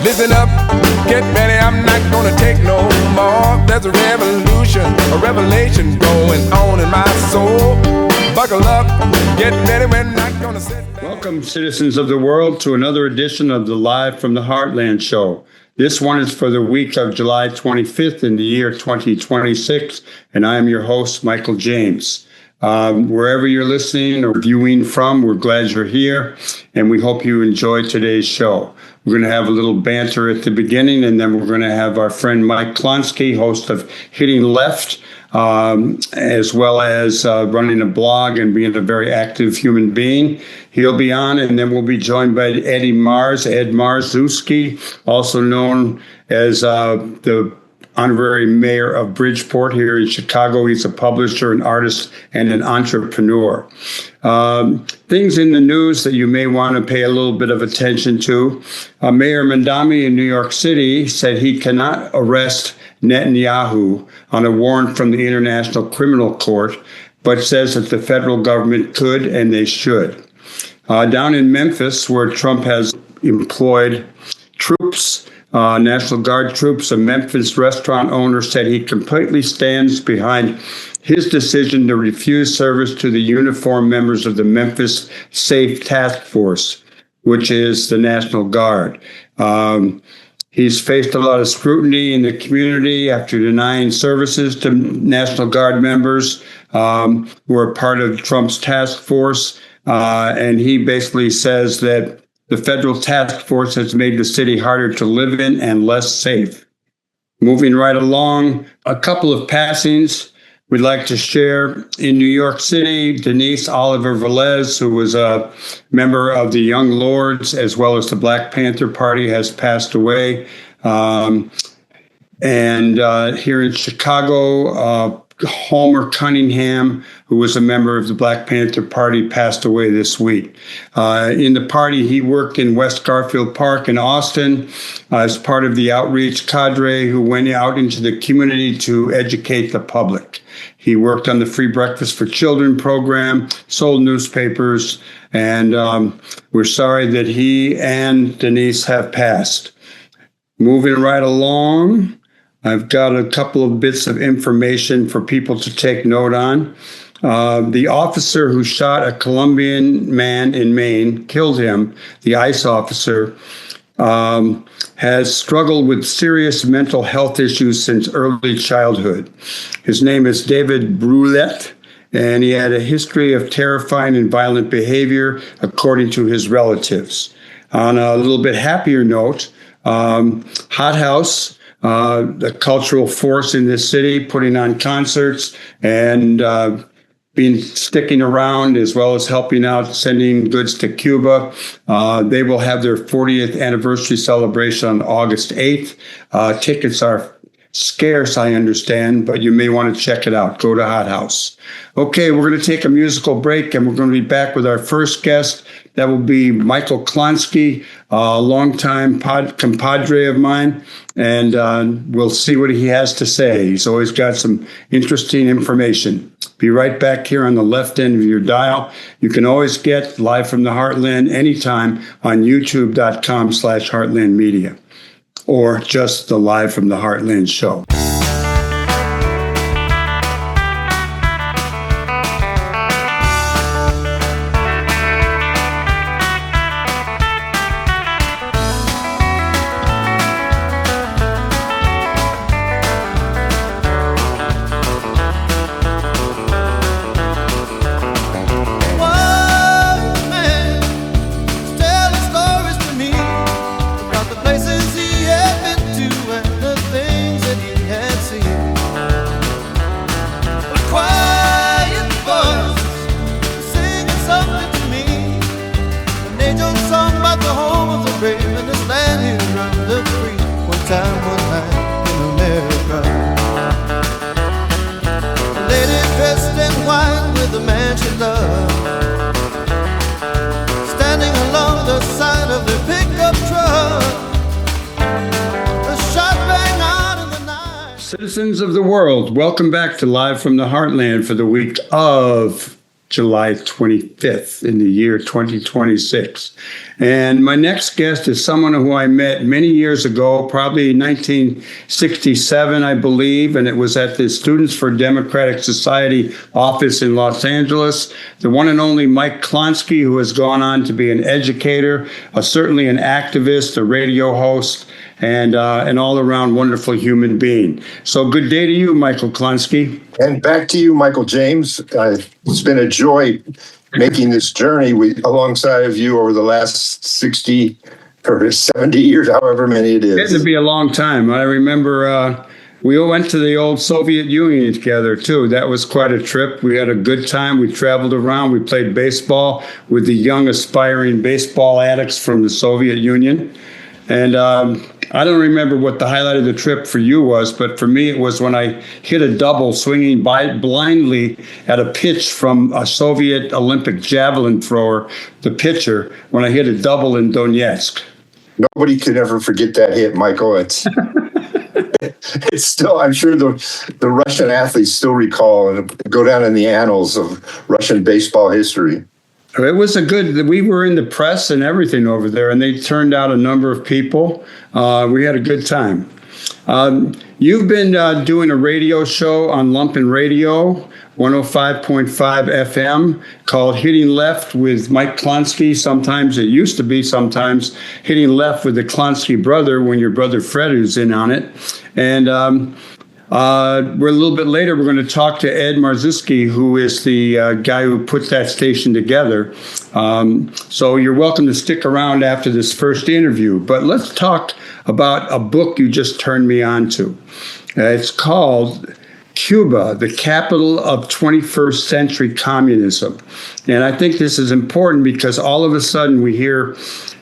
Listen up, get ready, I'm not gonna take no more. There's a revolution, a revelation going on in my soul. Buckle up, get ready, we're not gonna sit down. Welcome, citizens of the world, to another edition of the Live from the Heartland show. This one is for the week of July 25th in the year 2026, and I am your host, Michael James. Wherever you're listening or viewing from, we're glad you're here, and we hope you enjoy today's show. We're going to have a little banter at the beginning, and then we're going to have our friend Mike Klonsky, host of Hitting Left, as well as running a blog and being a very active human being. He'll be on, and then we'll be joined by Ed Marszewski, also known as the honorary mayor of Bridgeport here in Chicago. He's a publisher, an artist, and an entrepreneur. Things in the news that you may want to pay a little bit of attention to. Mayor Mandami in New York City said he cannot arrest Netanyahu on a warrant from the International Criminal Court, but says that the federal government could and they should. Down in Memphis, where Trump has employed troops, National Guard troops, a Memphis restaurant owner said he completely stands behind his decision to refuse service to the uniformed members of the Memphis Safe Task Force, which is the National Guard. He's faced a lot of scrutiny in the community after denying services to National Guard members who are part of Trump's task force. And he basically says that the federal task force has made the city harder to live in and less safe. Moving right along, a couple of passings we'd like to share. In New York City, Denise Oliver Velez, who was a member of the Young Lords as well as the Black Panther Party, has passed away. And here in Chicago, Homer Cunningham, who was a member of the Black Panther Party, passed away this week. In the party, he worked in West Garfield Park in Austin as part of the outreach cadre who went out into the community to educate the public. He worked on the Free Breakfast for Children program, sold newspapers, and we're sorry that he and Denise have passed. Moving right along, I've got a couple of bits of information for people to take note on. The officer who shot a Colombian man in Maine, killed him, the ICE officer, has struggled with serious mental health issues since early childhood. His name is David Brulette, and he had a history of terrifying and violent behavior, according to his relatives. On a little bit happier note, Hot House, the cultural force in this city, putting on concerts and sticking around, as well as helping out, sending goods to Cuba. They will have their 40th anniversary celebration on August 8th. Tickets are scarce, I understand, but you may want to check it out. Go to Hot House. Okay, we're going to take a musical break, and we're going to be back with our first guest. That will be Michael Klonsky, a longtime compadre of mine, and we'll see what he has to say. He's always got some interesting information. Be right back here on the left end of your dial. You can always get Live from the Heartland anytime on youtube.com/Heartland Media, or just the Live from the Heartland show. Citizens of the world, welcome back to Live from the Heartland for the week of July 25th in the year 2026. And my next guest is someone who I met many years ago, probably 1967, I believe, and it was at the Students for Democratic Society office in Los Angeles. The one and only Mike Klonsky, who has gone on to be an educator, certainly an activist, a radio host, and an all-around wonderful human being. So good day to you, Michael Klonsky. And back to you, Michael James. It's been a joy making this journey alongside of you over the last 60 or 70 years, however many it is. It's going to be a long time. I remember we all went to the old Soviet Union together, too. That was quite a trip. We had a good time. We traveled around. We played baseball with the young, aspiring baseball addicts from the Soviet Union. And I don't remember what the highlight of the trip for you was, but for me, it was when I hit a double swinging blindly at a pitch from a Soviet Olympic javelin thrower, the pitcher, when I hit a double in Donetsk. Nobody could ever forget that hit, Michael. It's still, I'm sure the Russian athletes still recall and go down in the annals of Russian baseball history. It was we were in the press and everything over there, and they turned out a number of people. We had a good time. You've been doing a radio show on Lumpen Radio, 105.5 FM, called Hitting Left with Mike Klonsky. Sometimes Hitting Left with the Klonsky brother, when your brother Fred is in on it. And we're a little bit later, we're going to talk to Ed Marszewski, who is the guy who put that station together. So you're welcome to stick around after this first interview. But let's talk about a book you just turned me on to. It's called Cuba, the Capital of 21st Century Communism. And I think this is important because all of a sudden we hear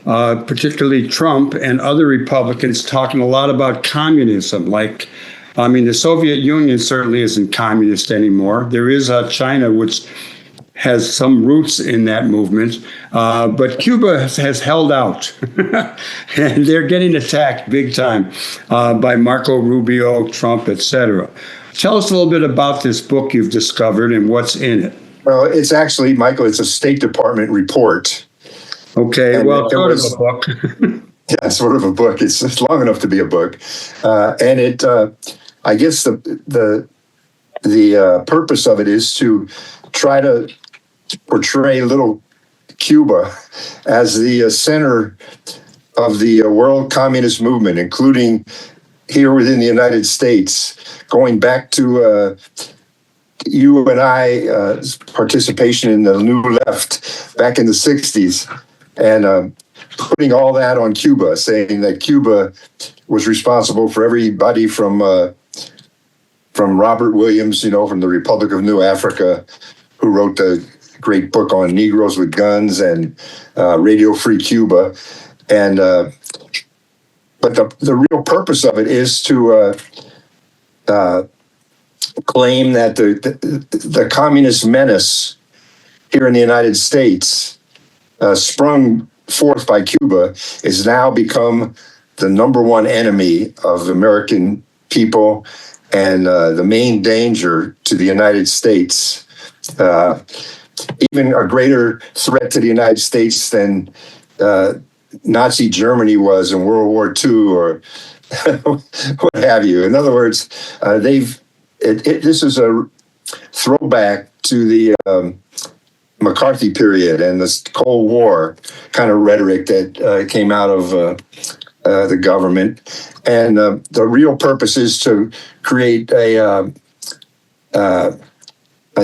particularly Trump and other Republicans talking a lot about communism, the Soviet Union certainly isn't communist anymore. There is China, which has some roots in that movement. But Cuba has held out. And they're getting attacked big time by Marco Rubio, Trump, etc. Tell us a little bit about this book you've discovered and what's in it. Well, it's actually, Michael, it's a State Department report. Okay, and well, sort of a book. Yeah, sort of a book. It's long enough to be a book. And it... I guess the purpose of it is to try to portray little Cuba as the center of the world communist movement, including here within the United States, going back to you and I's participation in the New Left back in the 60s, and putting all that on Cuba, saying that Cuba was responsible for everybody from Robert Williams, from the Republic of New Africa, who wrote the great book on Negroes with Guns and Radio Free Cuba. And but the real purpose of it is to claim that the communist menace here in the United States, sprung forth by Cuba, is now become the number one enemy of American people and the main danger to the United States, even a greater threat to the United States than Nazi Germany was in World War II or what have you. In other words, this is a throwback to the McCarthy period and this Cold War kind of rhetoric that came out of the government. And the real purpose is to create a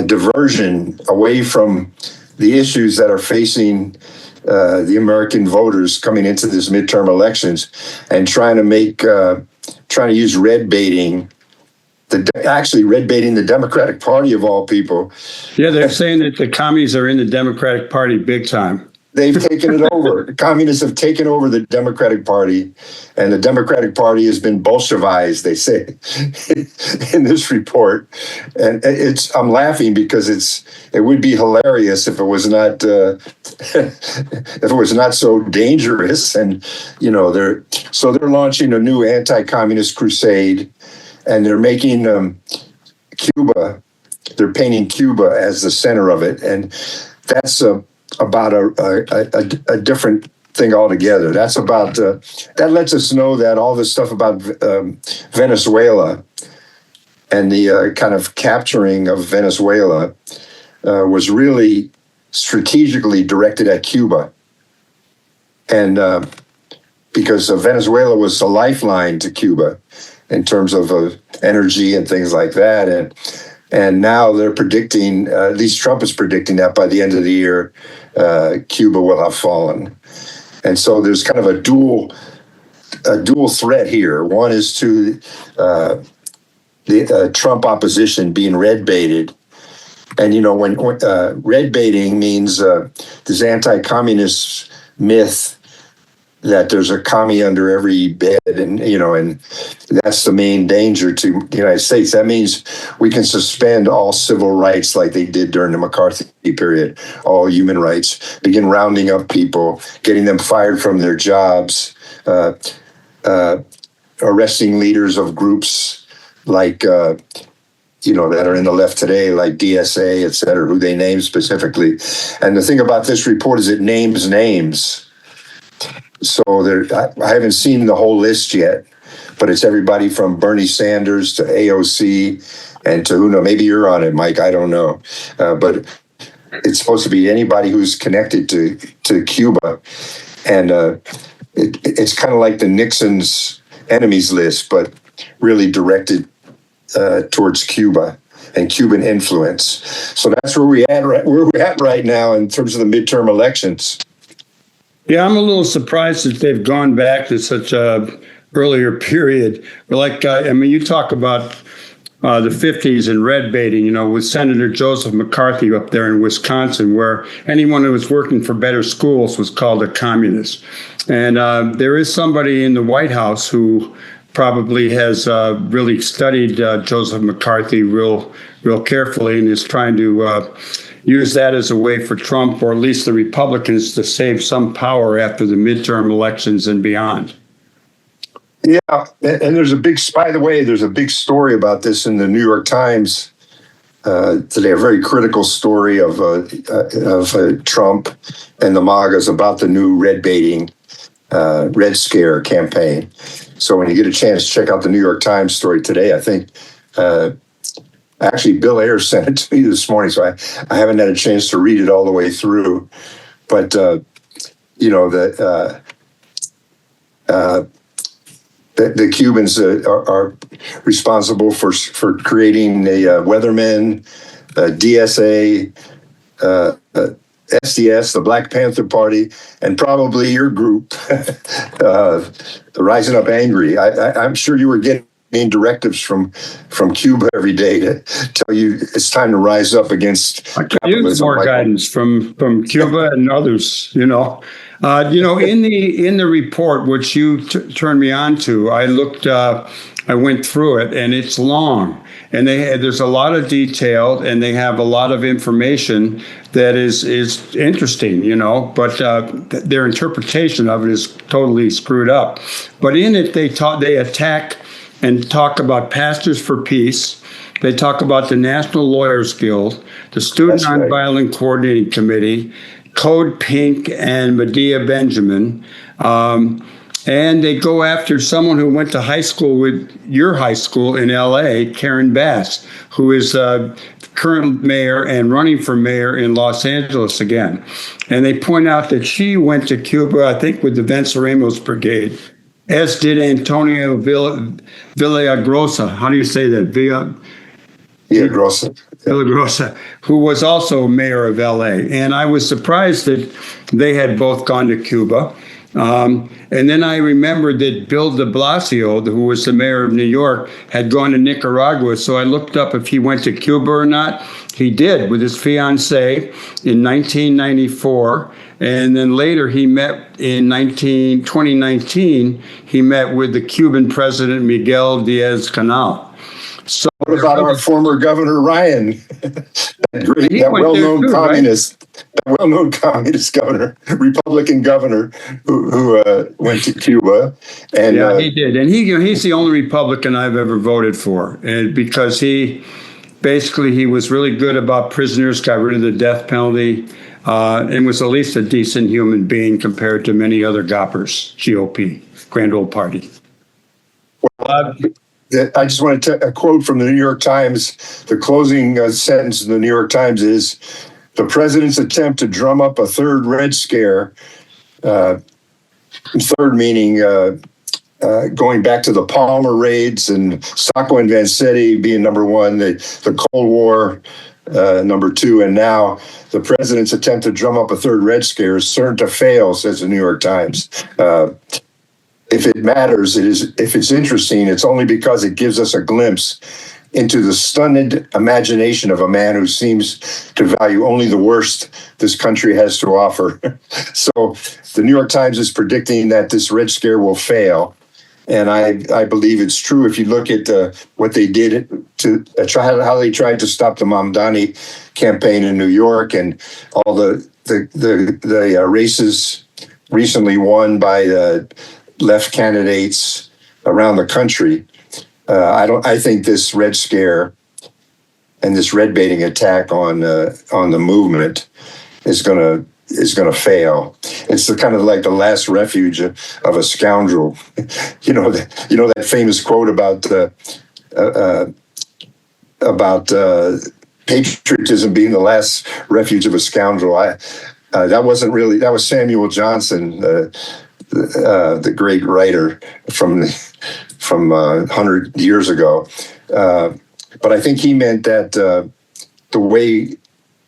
diversion away from the issues that are facing the American voters coming into this midterm elections, and trying to use red baiting, red baiting the Democratic Party of all people. Yeah, they're saying that the commies are in the Democratic Party big time. They've taken it over. The communists have taken over the Democratic Party, and the Democratic Party has been Bolshevized, they say, in this report. And I'm laughing because it would be hilarious if it was not so dangerous. And they're launching a new anti-communist crusade, and they're making Cuba they're painting Cuba as the center of it, and that's about a different thing altogether. That's about that lets us know that all this stuff about Venezuela and the kind of capturing of Venezuela was really strategically directed at Cuba, and because Venezuela was a lifeline to Cuba in terms of energy and things like that, and now they're predicting, at least Trump is predicting, that by the end of the year, Cuba will have fallen. And so there's kind of a dual threat here. One is to the Trump opposition being red baited. And, you know, when red baiting means this anti-communist myth that there's a commie under every bed, and, you know, and that's the main danger to the United States. That means we can suspend all civil rights like they did during the McCarthy period, all human rights, begin rounding up people, getting them fired from their jobs, arresting leaders of groups like, you know, that are in the left today, like DSA, et cetera, who they name specifically. And the thing about this report is it names names. So I haven't seen the whole list yet, but it's everybody from Bernie Sanders to AOC and to who knows, maybe you're on it, Mike, I don't know. But it's supposed to be anybody who's connected to Cuba. And it's kind of like the Nixon's enemies list, but really directed towards Cuba and Cuban influence. So that's where we're at right now in terms of the midterm elections. Yeah, I'm a little surprised that they've gone back to such a earlier period. Like, I mean, you talk about the 50s and red baiting, you know, with Senator Joseph McCarthy up there in Wisconsin, where anyone who was working for better schools was called a communist. And there is somebody in the White House who probably has really studied Joseph McCarthy real carefully and is trying to use that as a way for Trump, or at least the Republicans, to save some power after the midterm elections and beyond. Yeah, and there's by the way, there's a big story about this in the New York Times today, a very critical story of Trump and the MAGAs about the new red baiting, Red Scare campaign. So when you get a chance, check out the New York Times story today. I think actually Bill Ayers sent it to me this morning, so I haven't had a chance to read it all the way through. But you know, the Cubans are responsible for creating the Weathermen, DSA, SDS, the Black Panther Party, and probably your group, Rising Up Angry. I'm sure you were getting directives from Cuba every day to tell you it's time to rise up against capitalism. More guidance from Cuba and others, you know. In the report, which you turned me on to, I went through it, and it's long, and there's a lot of detail, and they have a lot of information that is interesting, you know, but their interpretation of it is totally screwed up. But in it, they attack and talk about Pastors for Peace. They talk about the National Lawyers Guild, the Student Nonviolent Coordinating Committee, Code Pink, and Medea Benjamin. And they go after someone who went to high school with your high school in L.A., Karen Bass, who is current mayor and running for mayor in Los Angeles again. And they point out that she went to Cuba, I think, with the Venceremos Brigade, as did Antonio Villagrosa. How do you say that? Villagrosa, who was also mayor of L.A. And I was surprised that they had both gone to Cuba. And then I remembered that Bill de Blasio, who was the mayor of New York, had gone to Nicaragua. So I looked up if he went to Cuba or not. He did, with his fiancée in 1994. And then later he met in 2019, he met with the Cuban president, Miguel Diaz-Canel. So what about our former governor, Ryan? that well-known communist. Right? That well-known communist governor, Republican governor, who went to Cuba, and he did, and he's the only Republican I've ever voted for, and because he basically he was really good about prisoners, got rid of the death penalty, and was at least a decent human being compared to many other goppers, GOP, Grand Old Party. I just want to a quote from the New York Times. The closing sentence in the New York Times is, the president's attempt to drum up a third Red Scare, third meaning going back to the Palmer raids and Sacco and Vanzetti being number one, the Cold War number two, and now the president's attempt to drum up a third Red Scare is certain to fail, says the New York Times. If it matters, if it's interesting, it's only because it gives us a glimpse into the stunned imagination of a man who seems to value only the worst this country has to offer. So the New York Times is predicting that this Red Scare will fail. And I believe it's true. If you look at what they did to how they tried to stop the Mamdani campaign in New York, and all the races recently won by the left candidates around the country, I think this Red Scare and this red baiting attack on the movement is going to fail. It's kind of like the last refuge of a scoundrel. You know that famous quote about patriotism being the last refuge of a scoundrel. That was Samuel Johnson, the great writer from 100 years ago. But I think he meant that the way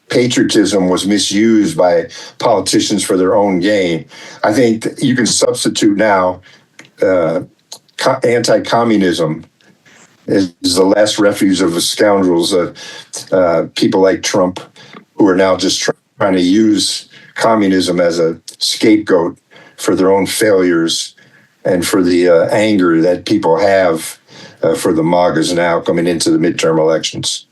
patriotism was misused by politicians for their own gain. I think you can substitute now anti-communism is the last refuge of the scoundrels, people like Trump, who are now just trying to use communism as a scapegoat for their own failures and for the anger that people have for the MAGAs now coming into the midterm elections.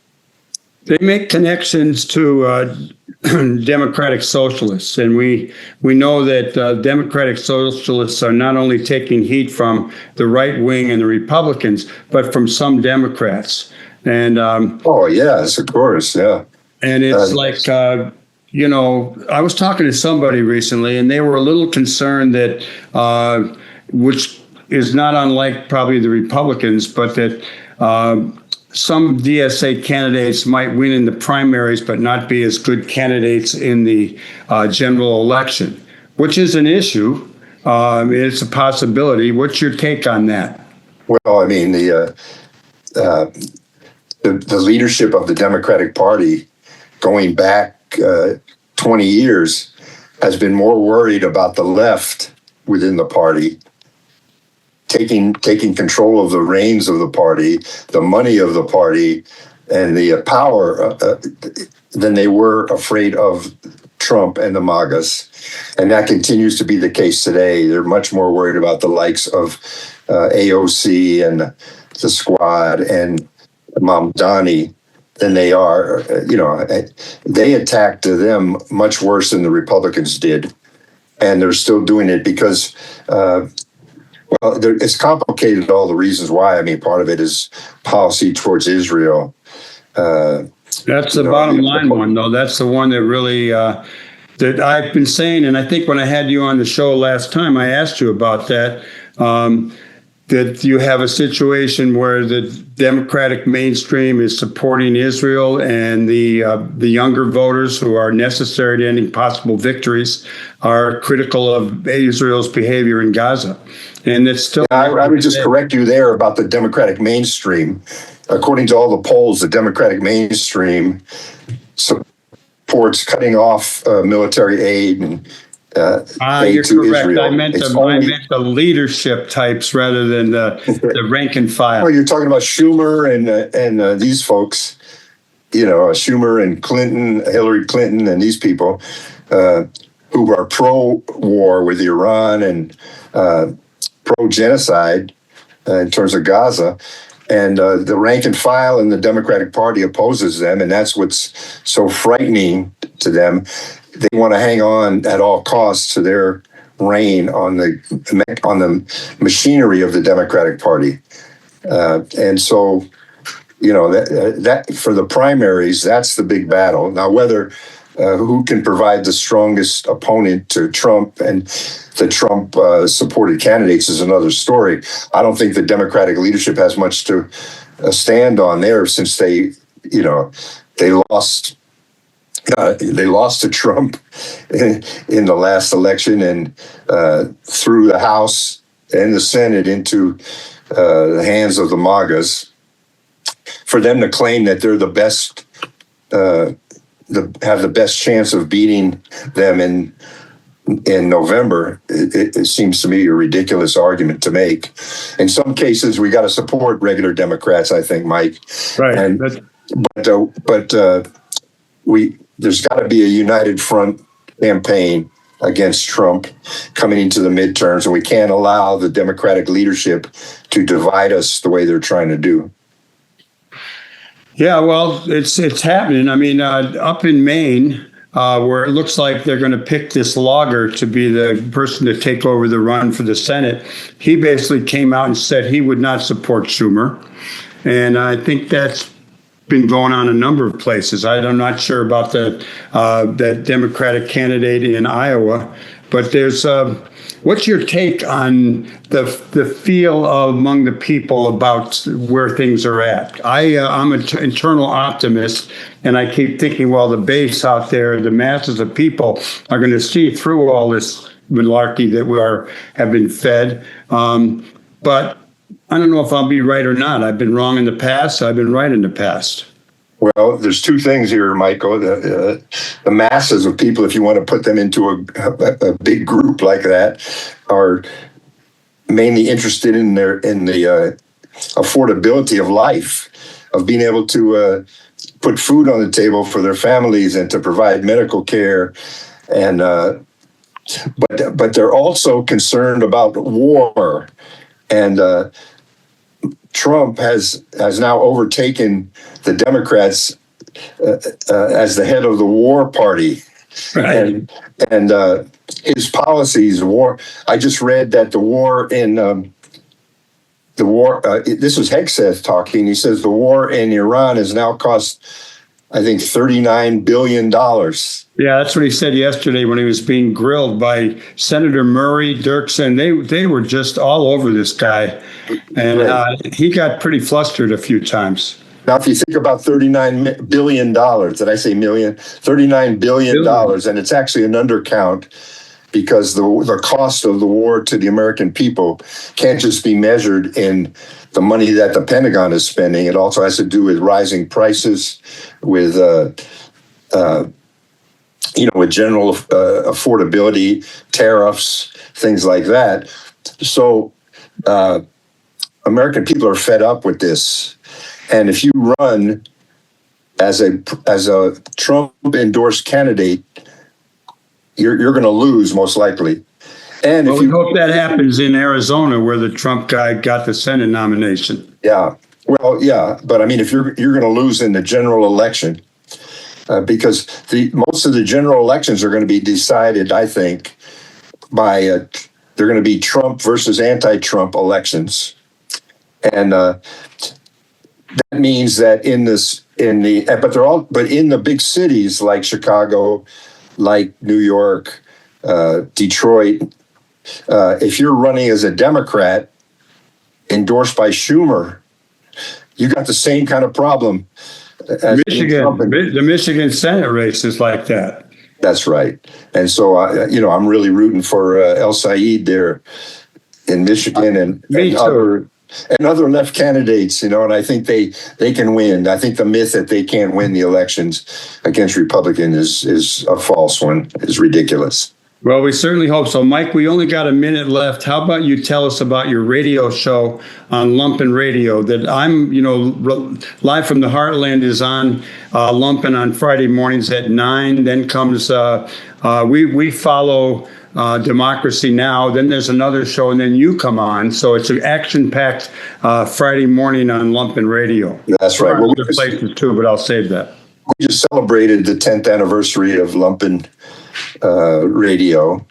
They make connections to democratic socialists, and we know that democratic socialists are not only taking heat from the right wing and the Republicans, but from some Democrats. And oh yes, of course, yeah. And it's I was talking to somebody recently, and they were a little concerned that, which is not unlike probably the Republicans, but that some DSA candidates might win in the primaries, but not be as good candidates in the general election, which is an issue. It's a possibility. What's your take on that? Well, I mean, the leadership of the Democratic Party going back 20 years has been more worried about the left within the party taking control of the reins of the party, the money of the party, and the power than they were afraid of Trump and the MAGAs. And that continues to be the case today. They're much more worried about the likes of AOC and the Squad and Mamdani than they are. They attacked them much worse than the Republicans did. And they're still doing it because it's complicated, all the reasons why. I mean, part of it is policy towards Israel. That's the bottom line one, though. That's the one that really, that I've been saying, and I think when I had you on the show last time, I asked you about that, that you have a situation where the Democratic mainstream is supporting Israel, and the younger voters who are necessary to ending possible victories are critical of Israel's behavior in Gaza. And it's still. I would just correct you there about the Democratic mainstream. According to all the polls, the Democratic mainstream supports cutting off military aid and aid you're to correct. Israel. I meant the leadership types rather than the rank and file. Well, you're talking about Schumer and these folks, Schumer and Clinton, Hillary Clinton, and these people who are pro-war with Iran and pro-genocide in terms of Gaza. And the rank and file in the Democratic Party opposes them, and that's what's so frightening to them. They want to hang on at all costs to their reign on the machinery of the Democratic Party. And so, that for the primaries, that's the big battle. Now, whether who can provide the strongest opponent to Trump and the Trump supported candidates is another story. I don't think the Democratic leadership has much to stand on there, since they lost. They lost to Trump in the last election and threw the House and the Senate into the hands of the MAGAs. For them to claim that they're the best, have the best chance of beating them in November, it seems to me a ridiculous argument to make. In some cases, we got to support regular Democrats, I think, Mike. Right. There's got to be a united front campaign against Trump coming into the midterms, and we can't allow the Democratic leadership to divide us the way they're trying to do. Yeah, well, it's happening. I mean, up in Maine, where it looks like they're going to pick this logger to be the person to take over the run for the Senate, he basically came out and said he would not support Schumer. And I think that's been going on a number of places. I'm not sure about that Democratic candidate in Iowa, but there's what's your take on the feel among the people about where things are at? I'm an internal optimist, and I keep thinking, well, the base out there, the masses of people are going to see through all this malarkey that have been fed. But I don't know if I'll be right or not. I've been wrong in the past. I've been right in the past. Well, there's two things here, Michael. The masses of people, if you want to put them into a big group like that, are mainly interested in the affordability of life, of being able to put food on the table for their families and to provide medical care, and but they're also concerned about war, and Trump has now overtaken the Democrats as the head of the war party, right. and his policies. I just read that the war in this was Hegseth talking. He says the war in Iran has now cost, I think, $39 billion. Yeah, that's what he said yesterday when he was being grilled by Senator Murray, Dirksen. They were just all over this guy. And he got pretty flustered a few times. Now, if you think about $39 billion, did I say million? $39 billion, and it's actually an undercount, because the cost of the war to the American people can't just be measured in the money that the Pentagon is spending. It also has to do with rising prices, with with general affordability, tariffs, things like that. So American people are fed up with this. And if you run as a Trump endorsed candidate, you're going to lose, most likely. And we hope that happens in Arizona, where the Trump guy got the Senate nomination. Yeah. Well, yeah. But I mean, if you're going to lose in the general election, because most of the general elections are going to be decided, I think, by they're going to be Trump versus anti-Trump elections, and that means that in the big cities like Chicago, like New York, Detroit, if you're running as a Democrat endorsed by Schumer, you got the same kind of problem. The Michigan Senate race is like that. That's right. And so, I'm really rooting for El Said there in Michigan and other left candidates, and I think they can win. I think the myth that they can't win the elections against Republicans is a false one, is ridiculous. Well, we certainly hope so. Mike, we only got a minute left. How about you tell us about your radio show on Lumpen Radio that I'm, Live from the Heartland is on Lumpen on Friday mornings at 9. Then comes, we follow Democracy Now! Then there's another show, and then you come on. So it's an action-packed Friday morning on Lumpen Radio. That's right. Well, other places too, but I'll save that. We just celebrated the 10th anniversary of Lumpen Radio.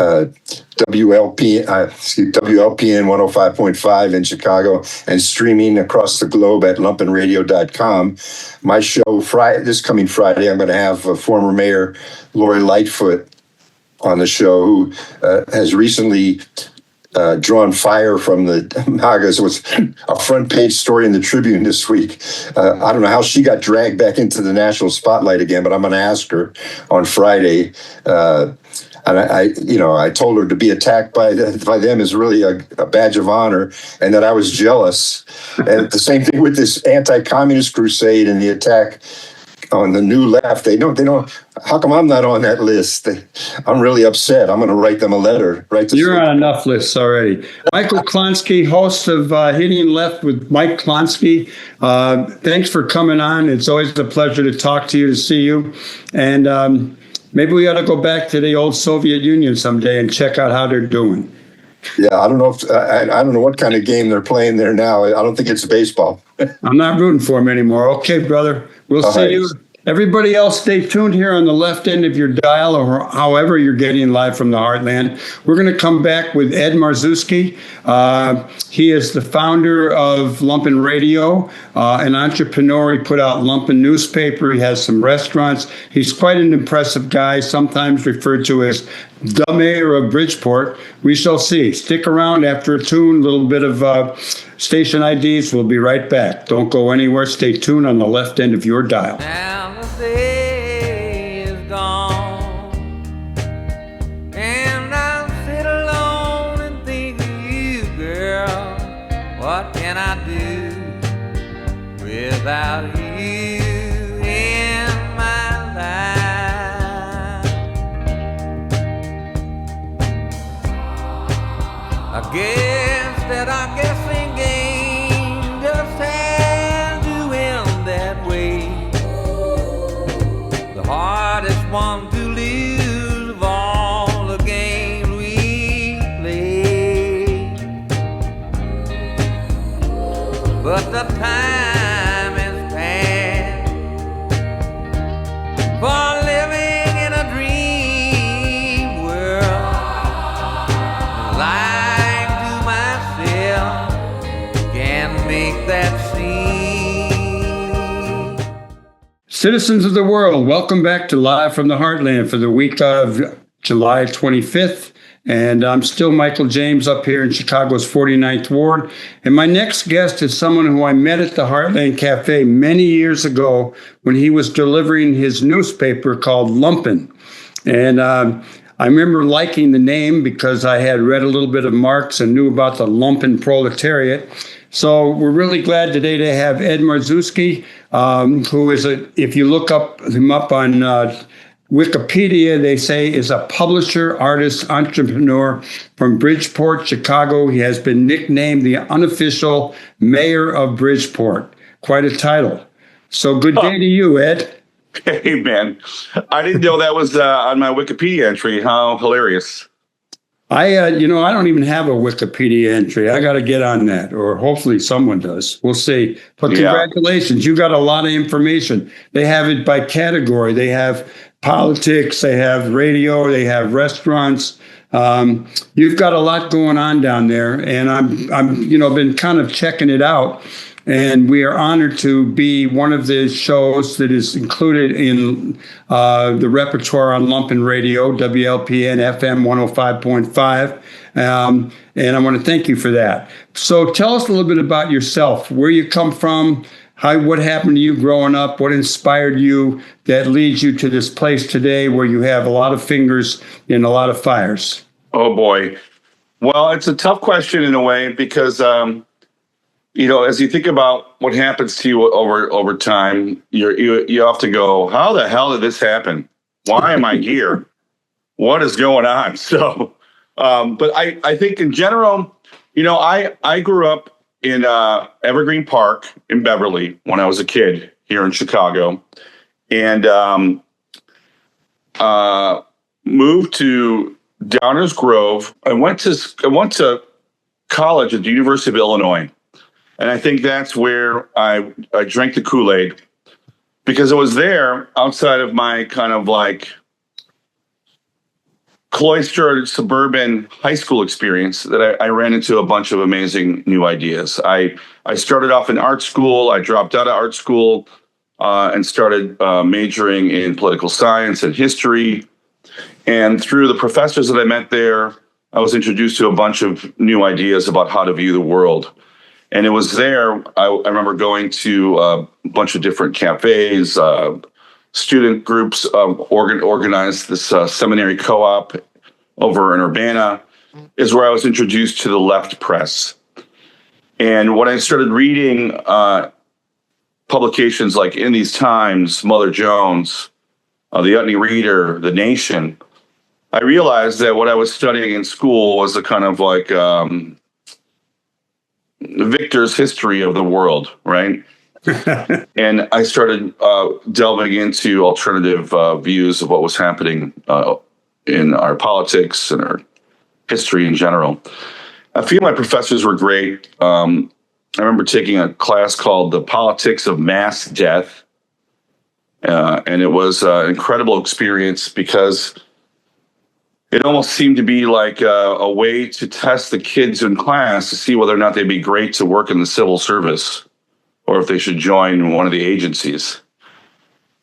WLPN 105.5 in Chicago, and streaming across the globe at lumpenradio.com. My show this coming Friday, I'm going to have former Mayor Lori Lightfoot on the show, who has recently drawn fire from the MAGAs. It was a front page story in the Tribune this week. I don't know how she got dragged back into the national spotlight again, but I'm going to ask her on Friday. And I told her to be attacked by them is really a badge of honor, and that I was jealous. And the same thing with this anti-communist crusade and the attack on the New Left. They don't. How come I'm not on that list? I'm really upset. I'm going to write them a letter. You're on enough lists already. Michael Klonsky, host of Hitting Left with Mike Klonsky. Thanks for coming on. It's always a pleasure to talk to you, to see you. And maybe we ought to go back to the old Soviet Union someday and check out how they're doing. Yeah, I don't know if I don't know what kind of game they're playing there now. I don't think it's baseball. I'm not rooting for them anymore. Okay, brother. We'll see you. Everybody else, stay tuned here on the left end of your dial, or however you're getting live from the Heartland. We're going to come back with Ed Marszewski. He is the founder of Lumpen Radio, an entrepreneur. He put out Lumpen newspaper. He has some restaurants. He's quite an impressive guy, sometimes referred to as the mayor of Bridgeport. We shall see. Stick around after a tune, a little bit of station IDs. We'll be right back. Don't go anywhere. Stay tuned on the left end of your dial. Now the day is gone, and I sit alone and think of you, girl. What can I do without you in my life? I guess that our guessing game just had to end that way. The hardest one to lose of all the games we play. But the time is past for living in a dream world. Lying to myself can make that seem. Citizens of the world, welcome back to Live from the Heartland for the week of July 25th. And I'm still Michael James up here in Chicago's 49th Ward. And my next guest is someone who I met at the Heartland Cafe many years ago when he was delivering his newspaper called Lumpen. And I remember liking the name because I had read a little bit of Marx and knew about the lumpen proletariat. So we're really glad today to have Ed Marszewski, who is if you look him up on Wikipedia, they say is a publisher, artist, entrepreneur from Bridgeport, Chicago. He has been nicknamed the unofficial mayor of Bridgeport. Quite a title. So good day to you, Ed. Hey, man. I didn't know that was on my Wikipedia entry. How hilarious. I don't even have a Wikipedia entry. I got to get on that, or hopefully someone does. We'll see. But congratulations. You got a lot of information. They have it by category. They have politics. They have radio. They have restaurants. You've got a lot going on down there, and I'm been kind of checking it out. And we are honored to be one of the shows that is included in the repertoire on Lumpen Radio, WLPN FM 105.5. And I want to thank you for that. So tell us a little bit about yourself, where you come from, what happened to you growing up, what inspired you that leads you to this place today where you have a lot of fingers in a lot of fires. Oh, boy. Well, it's a tough question in a way because as you think about what happens to you over time, you often go, how the hell did this happen? Why am I here? What is going on? So, but I think in general, I grew up in Evergreen Park in Beverly when I was a kid here in Chicago, and moved to Downers Grove. I went to college at the University of Illinois. And I think that's where I drank the Kool-Aid, because it was there outside of my kind of like cloistered suburban high school experience that I ran into a bunch of amazing new ideas. I started off in art school. I dropped out of art school and started majoring in political science and history. And through the professors that I met there, I was introduced to a bunch of new ideas about how to view the world. And it was there, I remember going to a bunch of different cafes, student groups organized this seminary co-op over in Urbana, is where I was introduced to the left press. And when I started reading publications like In These Times, Mother Jones, the Utne Reader, The Nation, I realized that what I was studying in school was a kind of like Victor's history of the world, right? And I started delving into alternative views of what was happening in our politics and our history in general. A few of my professors were great. I remember taking a class called The Politics of Mass Death. And it was an incredible experience because it almost seemed to be like a way to test the kids in class to see whether or not they'd be great to work in the civil service or if they should join one of the agencies.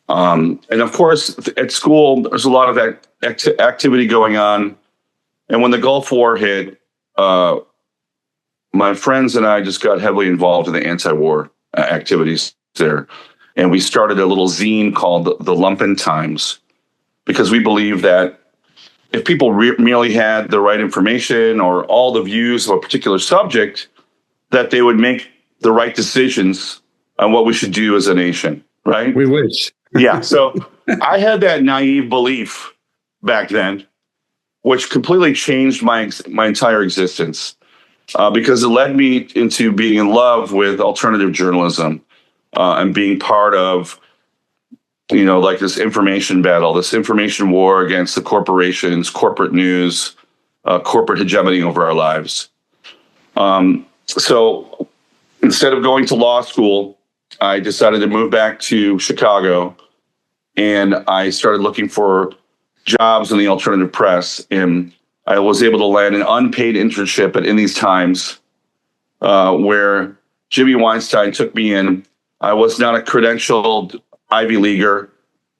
And of course, at school, there's a lot of that activity going on. And when the Gulf War hit, my friends and I just got heavily involved in the anti-war activities there. And we started a little zine called the Lumpen Times, because we believe that if people merely had the right information or all the views of a particular subject, that they would make the right decisions on what we should do as a nation, right? We wish. Yeah. So I had that naive belief back then, which completely changed my entire existence because it led me into being in love with alternative journalism and being part of, like this information battle, this information war against the corporations, corporate news, corporate hegemony over our lives. So instead of going to law school, I decided to move back to Chicago, and I started looking for jobs in the alternative press. And I was able to land an unpaid internship at In These Times, where Jimmy Weinstein took me in. I was not a credentialed Ivy Leaguer,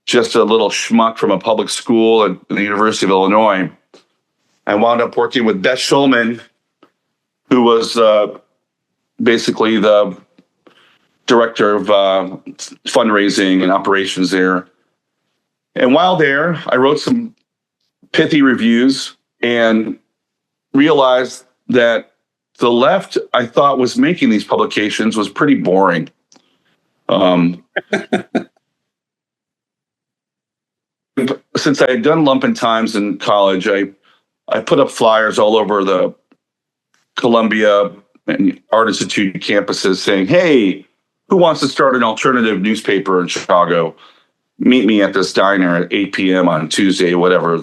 just a little schmuck from a public school at the University of Illinois. I wound up working with Beth Schulman, who was basically the director of fundraising and operations there. And while there, I wrote some pithy reviews and realized that the left, I thought, was making these publications was pretty boring. Since I had done Lumpen Times in college, I put up flyers all over the Columbia and Art Institute campuses saying, hey, who wants to start an alternative newspaper in Chicago? Meet me at this diner at 8 p.m. on Tuesday, whatever.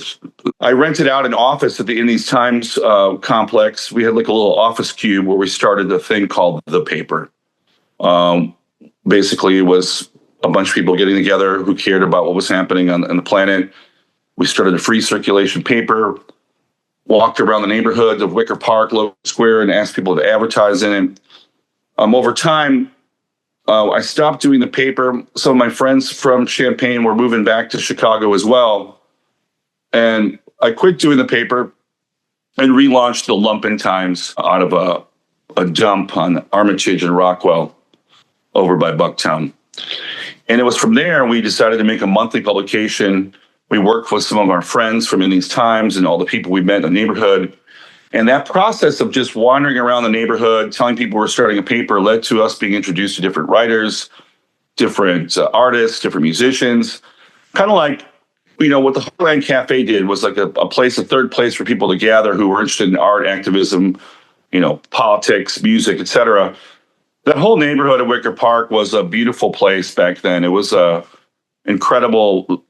I rented out an office at the In These Times complex. We had like a little office cube where we started a thing called The Paper. Basically, it was a bunch of people getting together who cared about what was happening on the planet. We started a free circulation paper, walked around the neighborhoods of Wicker Park, Lobos Square, and asked people to advertise in it. Over time, I stopped doing the paper. Some of my friends from Champaign were moving back to Chicago as well. And I quit doing the paper and relaunched the Lumpen Times out of a dump on Armitage and Rockwell over by Bucktown. And it was from there we decided to make a monthly publication. We worked with some of our friends from In These Times and all the people we met in the neighborhood. And that process of just wandering around the neighborhood, telling people we're starting a paper, led to us being introduced to different writers, different artists, different musicians. Kind of like, what the Heartland Cafe did was like a third place for people to gather who were interested in art, activism, politics, music, etc. That whole neighborhood of Wicker Park was a beautiful place back then. It was a incredible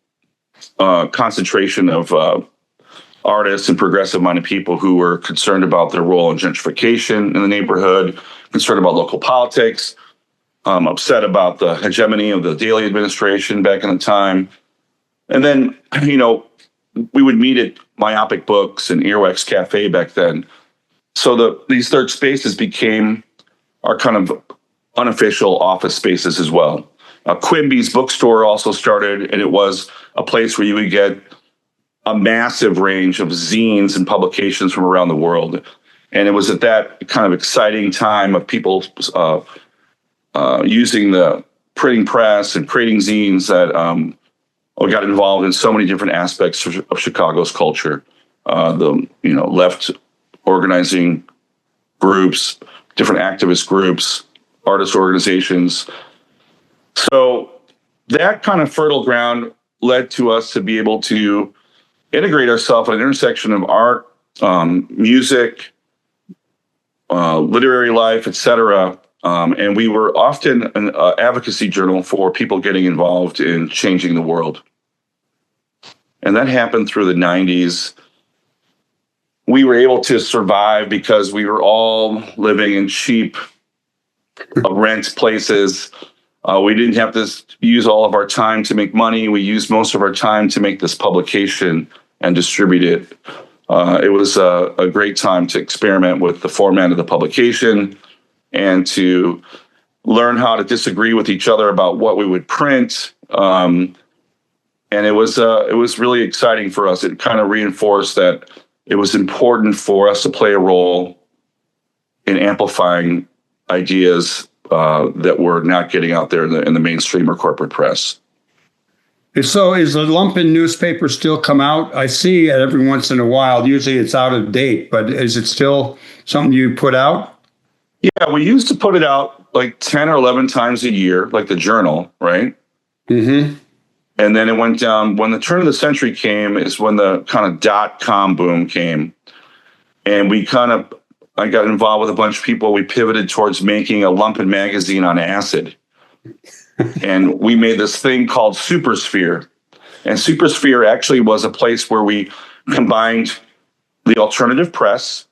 concentration of artists and progressive-minded people who were concerned about their role in gentrification in the neighborhood, concerned about local politics, upset about the hegemony of the Daley administration back in the time. And then, we would meet at Myopic Books and Earwax Cafe back then. So these third spaces became our kind of unofficial office spaces as well. Quimby's bookstore also started, and it was a place where you would get a massive range of zines and publications from around the world. And it was at that kind of exciting time of people using the printing press and creating zines that we got involved in so many different aspects of Chicago's culture. Left organizing groups, different activist groups, artist organizations. So that kind of fertile ground led to us to be able to integrate ourselves at an intersection of art, music, literary life, etc. And we were often an advocacy journal for people getting involved in changing the world. And that happened through the 90s. We were able to survive because we were all living in cheap rent places. We didn't have to use all of our time to make money. We used most of our time to make this publication and distribute it. It was a great time to experiment with the format of the publication and to learn how to disagree with each other about what we would print. And it was really exciting for us. It kind of reinforced that it was important for us to play a role in amplifying ideas that were not getting out there in the mainstream or corporate press. So is the Lumpen newspaper still come out? I see it every once in a while. Usually it's out of date, but is it still something you put out? Yeah, we used to put it out like 10 or 11 times a year, like the journal, right? Mm-hmm. And then it went down. When the turn of the century came is when the kind of .com boom came. And I got involved with a bunch of people. We pivoted towards making a Lumpen magazine on acid. And we made this thing called Supersphere. And Supersphere actually was a place where we combined the alternative press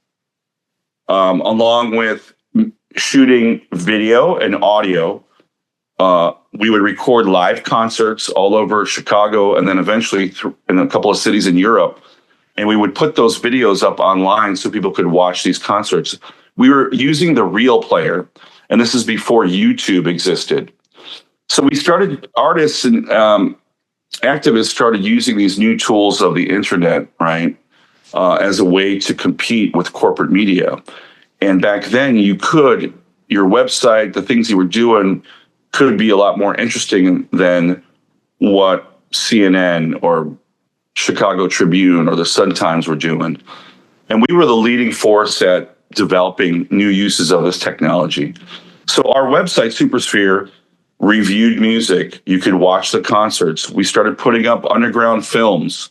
along with shooting video and audio. We would record live concerts all over Chicago and then eventually in a couple of cities in Europe. And we would put those videos up online so people could watch these concerts. We were using the Real Player, and this is before YouTube existed. So we started, artists and activists started using these new tools of the internet, right, as a way to compete with corporate media. And back then your website, the things you were doing could be a lot more interesting than what CNN or Chicago Tribune or the Sun-Times were doing. And we were the leading force at developing new uses of this technology. So our website, Supersphere, reviewed music. You could watch the concerts. We started putting up underground films.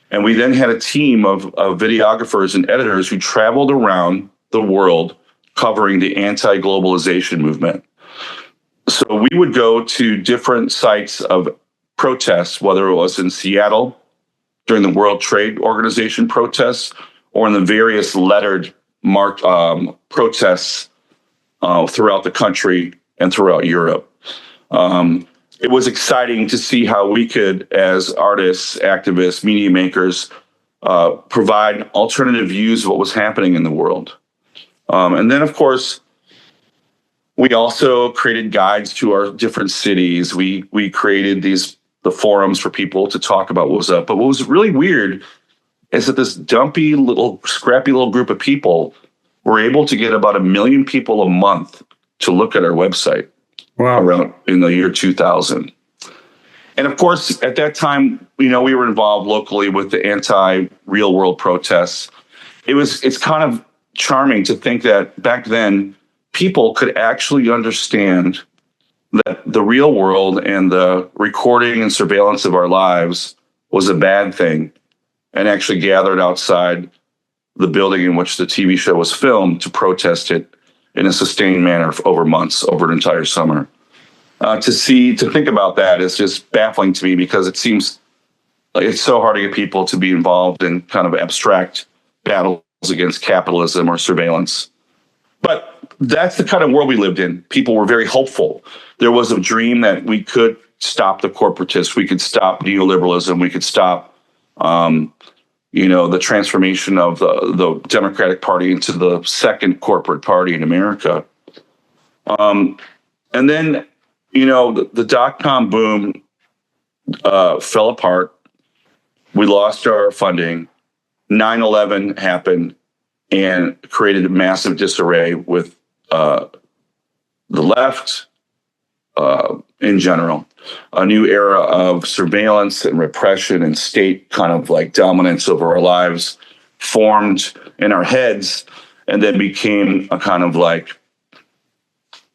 And we then had a team of videographers and editors who traveled around the world covering the anti-globalization movement. So we would go to different sites of protests, whether it was in Seattle during the World Trade Organization protests or in the various lettered protests throughout the country and throughout Europe. It was exciting to see how we could, as artists, activists, media makers, provide alternative views of what was happening in the world. And then, of course, we also created guides to our different cities. We created the forums for people to talk about what was up. But what was really weird is that this scrappy little group of people were able to get about 1 million people a month to look at our website. Wow. Around in the year 2000. And of course, at that time, we were involved locally with the anti-real world protests. It's kind of charming to think that back then, people could actually understand that the real world and the recording and surveillance of our lives was a bad thing, and actually gathered outside the building in which the TV show was filmed to protest it in a sustained manner for over months, over an entire summer. To think about that is just baffling to me, because it seems like it's so hard to get people to be involved in kind of abstract battles against capitalism or surveillance. But that's the kind of world we lived in. People were very hopeful. There was a dream that we could stop the corporatists. We could stop neoliberalism. We could stop the transformation of the Democratic Party into the second corporate party in America. And then, the dot-com boom fell apart. We lost our funding. 9/11 happened and created a massive disarray with the left in general. A new era of surveillance and repression and state kind of like dominance over our lives formed in our heads, and then became a kind of like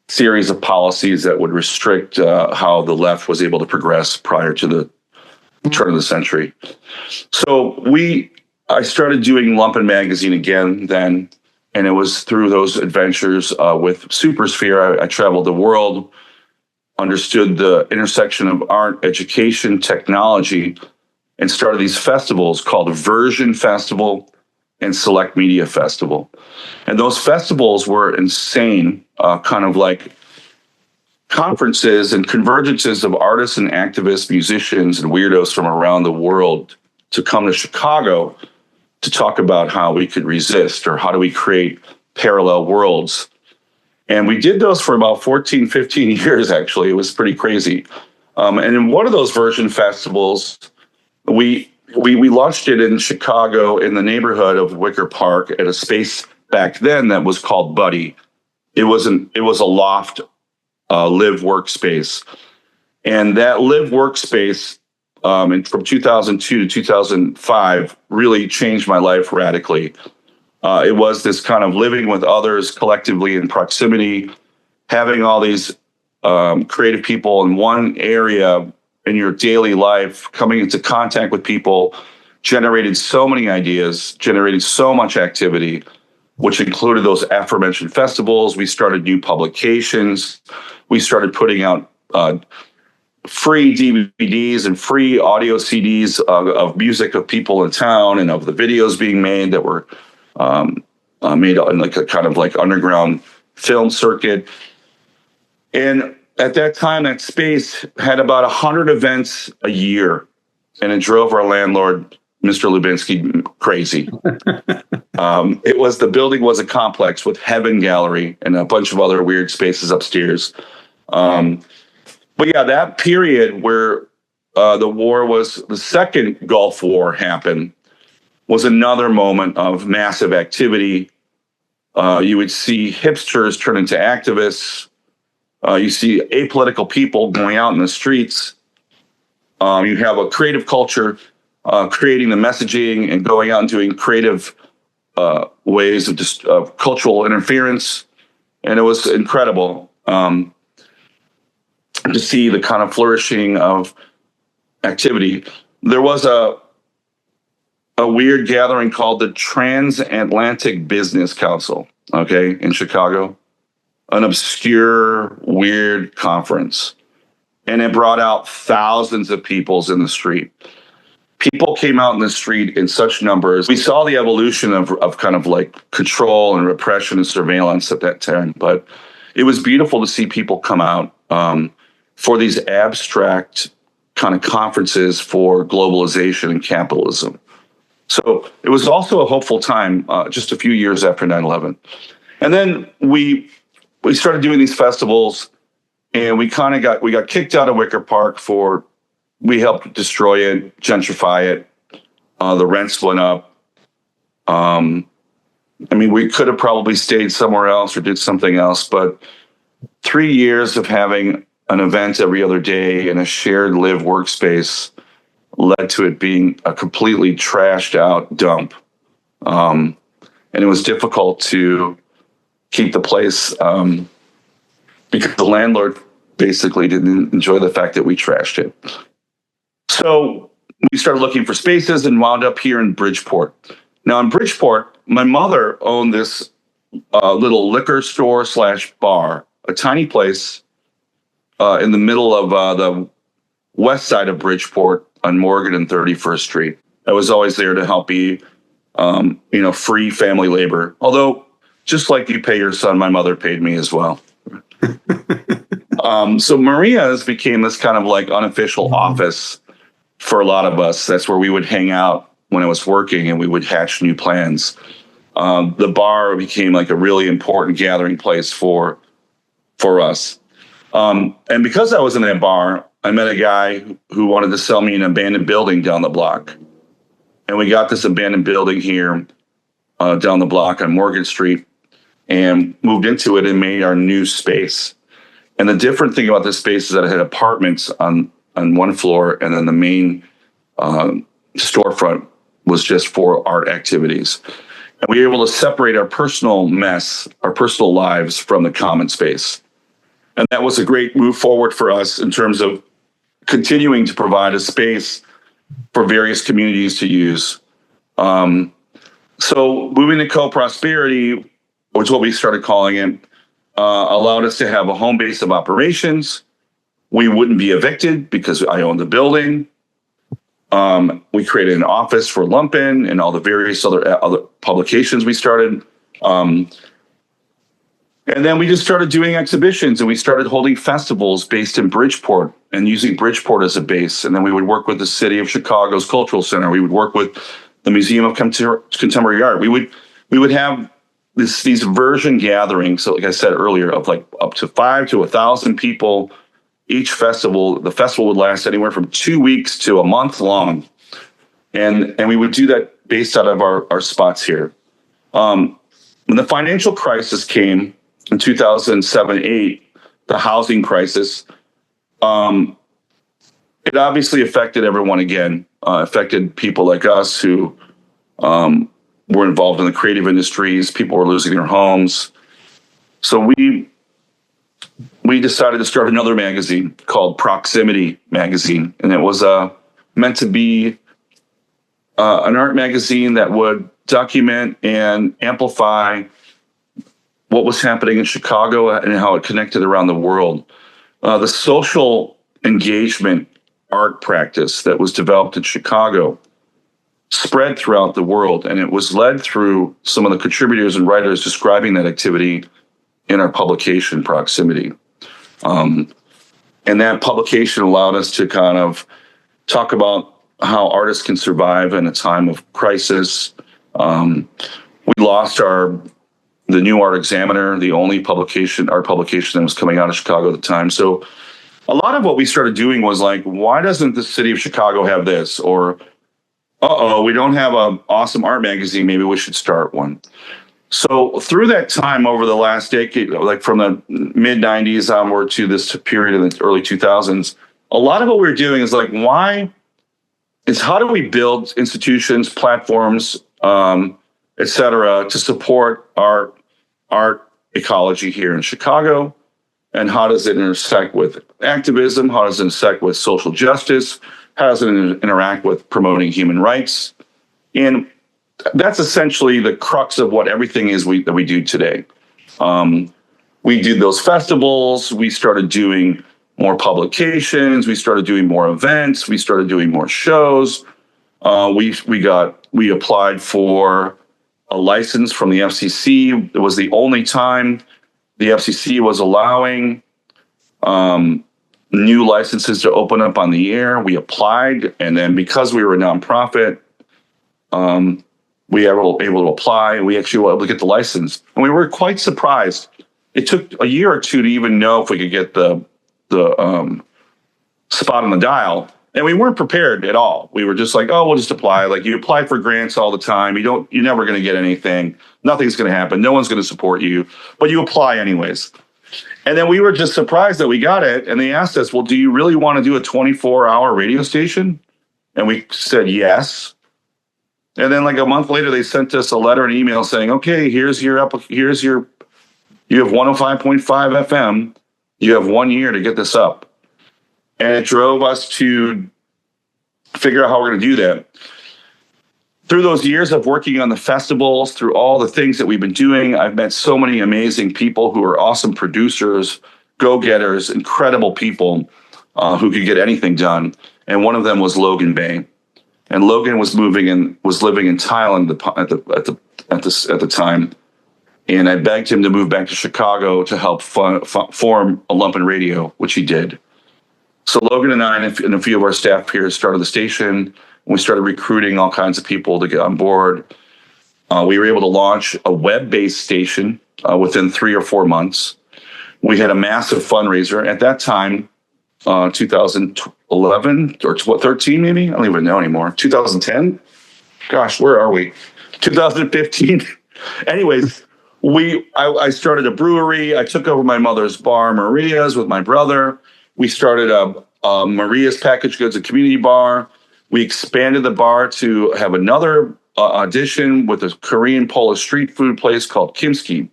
series of policies that would restrict how the left was able to progress prior to the turn of the century. So I started doing Lumpen magazine again then, and it was through those adventures with Supersphere. I traveled the world, understood the intersection of art, education, technology, and started these festivals called Version Festival and Select Media Festival. And those festivals were insane, kind of like conferences and convergences of artists and activists, musicians, and weirdos from around the world to come to Chicago to talk about how we could resist or how do we create parallel worlds. And we did those for about 14, 15 years, actually. It was pretty crazy. And in one of those Version festivals, we launched it in Chicago in the neighborhood of Wicker Park at a space back then that was called Buddy. It was a loft live workspace. And that live workspace from 2002 to 2005 really changed my life radically. It was this kind of living with others collectively in proximity, having all these creative people in one area in your daily life, coming into contact with people, generated so many ideas, generated so much activity, which included those aforementioned festivals. We started new publications. We started putting out free DVDs and free audio CDs of music of people in town and of the videos being made that were made in like a kind of like underground film circuit. And at that time, that space had about 100 events a year, and it drove our landlord, Mr. Lubinsky, crazy. The building was a complex with Heaven Gallery and a bunch of other weird spaces upstairs. But yeah, that period where the second Gulf War happened was another moment of massive activity. You would see hipsters turn into activists. You see apolitical people going out in the streets. You have a creative culture creating the messaging and going out and doing creative ways of just cultural interference. And it was incredible to see the kind of flourishing of activity. There was a weird gathering called the Transatlantic Business Council, in Chicago. An obscure, weird conference. And it brought out thousands of people in the street. People came out in the street in such numbers. We saw the evolution of kind of like control and repression and surveillance at that time. But it was beautiful to see people come out for these abstract kind of conferences for globalization and capitalism. So it was also a hopeful time just a few years after 9/11. And then we started doing these festivals, and we got kicked out of Wicker Park we helped destroy it, gentrify it. The rents went up. We could have probably stayed somewhere else or did something else, but 3 years of having an event every other day in a shared live workspace led to it being a completely trashed out dump. And it was difficult to keep the place because the landlord basically didn't enjoy the fact that we trashed it. So we started looking for spaces and wound up here in Bridgeport. Now in Bridgeport, my mother owned this little liquor store / bar, a tiny place in the middle of the west side of Bridgeport on Morgan and 31st Street. I was always there to help be, free family labor. Although, just like you pay your son, my mother paid me as well. So Maria's became this kind of like unofficial office for a lot of us. That's where we would hang out when I was working, and we would hatch new plans. The bar became like a really important gathering place for us. And because I was in that bar, I met a guy who wanted to sell me an abandoned building down the block. And we got this abandoned building here down the block on Morgan Street and moved into it and made our new space. And the different thing about this space is that it had apartments on one floor, and then the main storefront was just for art activities. And we were able to separate our personal mess, our personal lives from the common space. And that was a great move forward for us in terms of continuing to provide a space for various communities to use. So moving to co-prosperity, which is what we started calling it, allowed us to have a home base of operations. We wouldn't be evicted because I owned the building. We created an office for Lumpen and all the various other publications we started. And then we just started doing exhibitions, and we started holding festivals based in Bridgeport and using Bridgeport as a base. And then we would work with the city of Chicago's Cultural Center. We would work with the Museum of Contemporary Art. We would have these version gatherings. So like I said earlier, of like up to 5 to 1,000 people each festival. The festival would last anywhere from 2 weeks to a month long. And we would do that based out of our spots here. When the financial crisis came, in 2007-8, the housing crisis, it obviously affected everyone again. Affected people like us who were involved in the creative industries. People were losing their homes. So we decided to start another magazine called Proximity Magazine. And it was meant to be an art magazine that would document and amplify what was happening in Chicago and how it connected around the world. The social engagement art practice that was developed in Chicago spread throughout the world, and it was led through some of the contributors and writers describing that activity in our publication, Proximity. And that publication allowed us to kind of talk about how artists can survive in a time of crisis. We lost the New Art Examiner, the only art publication that was coming out of Chicago at the time. So a lot of what we started doing was like, why doesn't the city of Chicago have this? Or, we don't have an awesome art magazine. Maybe we should start one. So through that time over the last decade, like from the mid 90s onward to this period in the early 2000s, a lot of what we were doing is like, how do we build institutions, platforms, et cetera, to support our art ecology here in Chicago? And how does it intersect with activism? How does it intersect with social justice? How does it interact with promoting human rights? And that's essentially the crux of what everything is that we do today. We did those festivals. We started doing more publications. We started doing more events. We started doing more shows. We applied for a license from the FCC. It was the only time the FCC was allowing new licenses to open up on the air. We applied, and then because we were a nonprofit, we were able to apply. We actually were able to get the license, and we were quite surprised. It took a year or two to even know if we could get the spot on the dial. And we weren't prepared at all. We were just like, we'll just apply. Like, you apply for grants all the time. You're never going to get anything. Nothing's going to happen. No one's going to support you, but you apply anyways. And then we were just surprised that we got it. And they asked us, well, do you really want to do a 24-hour radio station? And we said, yes. And then like a month later, they sent us a letter and email saying, okay, you have 105.5 FM. You have 1 year to get this up. And it drove us to figure out how we're going to do that. Through those years of working on the festivals, through all the things that we've been doing, I've met so many amazing people who are awesome producers, go-getters, incredible people who could get anything done. And one of them was Logan Bay. And Logan was living in Thailand at the time. And I begged him to move back to Chicago to help form a Lumpen Radio, which he did. So Logan and I and a few of our staff here started the station. We started recruiting all kinds of people to get on board. We were able to launch a web-based station within 3 or 4 months. We had a massive fundraiser at that time, 2011 or 13 maybe? I don't even know anymore. 2010? Gosh, where are we? 2015. Anyways, I started a brewery. I took over my mother's bar, Maria's, with my brother. We started a Maria's Packaged Goods, a community bar. We expanded the bar to have another audition with a Korean Polish street food place called Kimski.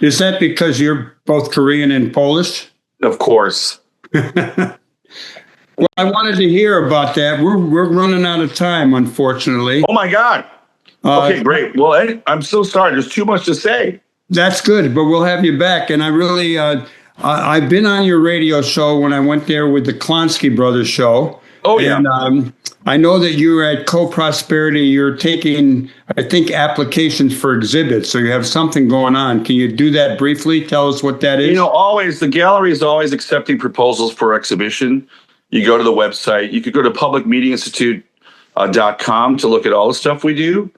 Is that because you're both Korean and Polish? Of course. Well, I wanted to hear about that. We're running out of time, unfortunately. Oh, my God. Okay, great. Well, I'm so sorry. There's too much to say. That's good, but we'll have you back. And I really, I've been on your radio show when I went there with the Klonsky Brothers show. Oh, yeah. And I know that you're at Co-Prosperity. You're taking, I think, applications for exhibits. So you have something going on. Can you do that briefly? Tell us what that is. You know, always, the gallery is always accepting proposals for exhibition. You go to the website. You could go to publicmeetinginstitute.com to look at all the stuff we do.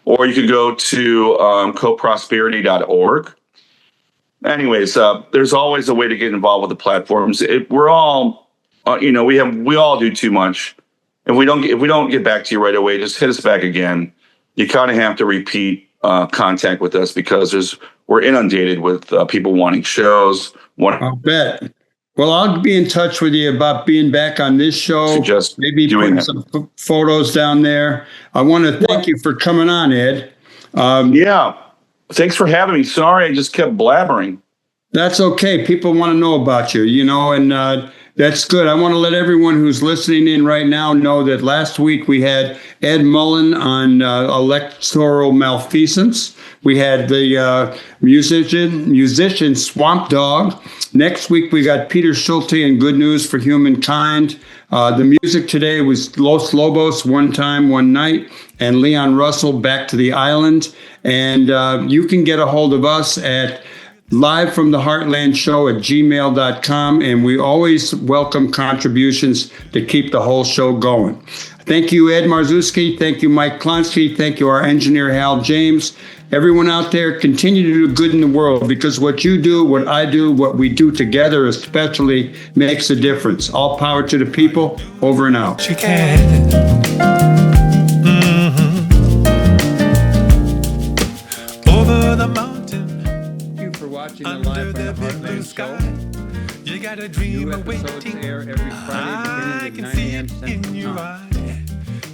Or you could go to coprosperity.org. Anyways, there's always a way to get involved with the platforms. We're all, we all do too much. If we don't get back to you right away, just hit us back again. You kind of have to repeat contact with us because we're inundated with people wanting shows. I'll bet. Well, I'll be in touch with you about being back on this show. Maybe putting some photos down there. I want to thank you for coming on, Ed. Yeah. Thanks for having me. Sorry, I just kept blabbering. That's okay. People want to know about you, and that's good. I want to let everyone who's listening in right now know that last week we had Ed Mullen on electoral malfeasance. We had the musician Swamp Dog. Next week, we got Peter Schulte and Good News for Humankind. The music today was Los Lobos, One Time, One Night, and Leon Russell, Back to the Island. And you can get a hold of us at livefromtheheartlandshow@gmail.com. And we always welcome contributions to keep the whole show going. Thank you, Ed Marszewski. Thank you, Mike Klonsky. Thank you, our engineer, Hal James. Everyone out there, continue to do good in the world because what you do, what I do, what we do together especially makes a difference. All power to the people. Over and out. You can. Over the mountain. Thank you for watching the Live from the Heartland Show. You got a dream New episodes awaiting. air every Friday beginning at 9 a.m. Central Time.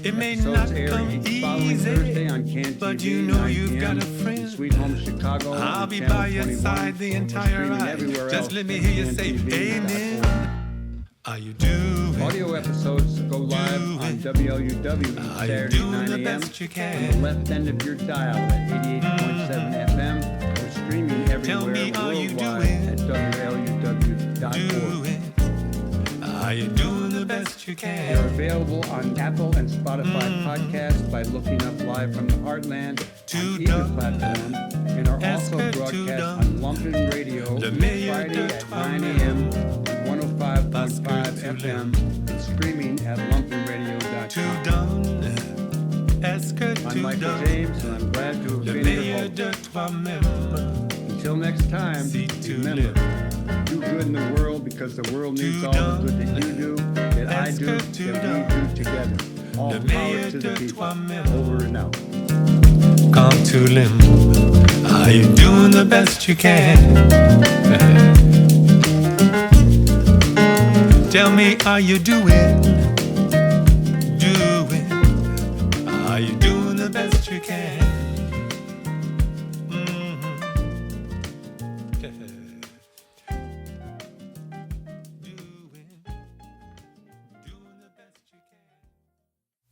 It may Episodes not air come each following Thursday on easy, CAN but TV, you know 9 you've p.m. got a friend. Sweet Home Chicago. I'll be Channel by your 21. side the entire ride. Just let me hear you say amen. Are you doing? Audio episodes go live on WLUW each Saturday at 9 a.m. on the left end of your dial at 88.7 FM or streaming everywhere worldwide at WLUW.org. Are you doing the best you can? They're available on Apple and Spotify podcasts by looking up Live from the Heartland on either platform and are also broadcast on Lumpen Radio each Friday at 9 a.m. on 105.5 FM and streaming at lumpenradio.com. I'm Michael James and I'm glad to have been your host. Until next time, remember, do good in the world because the world needs all the good that you do, that I do, that we do together. All power to the people. Over and out. Come to limb. Are you doing the best you can? Tell me, are you doing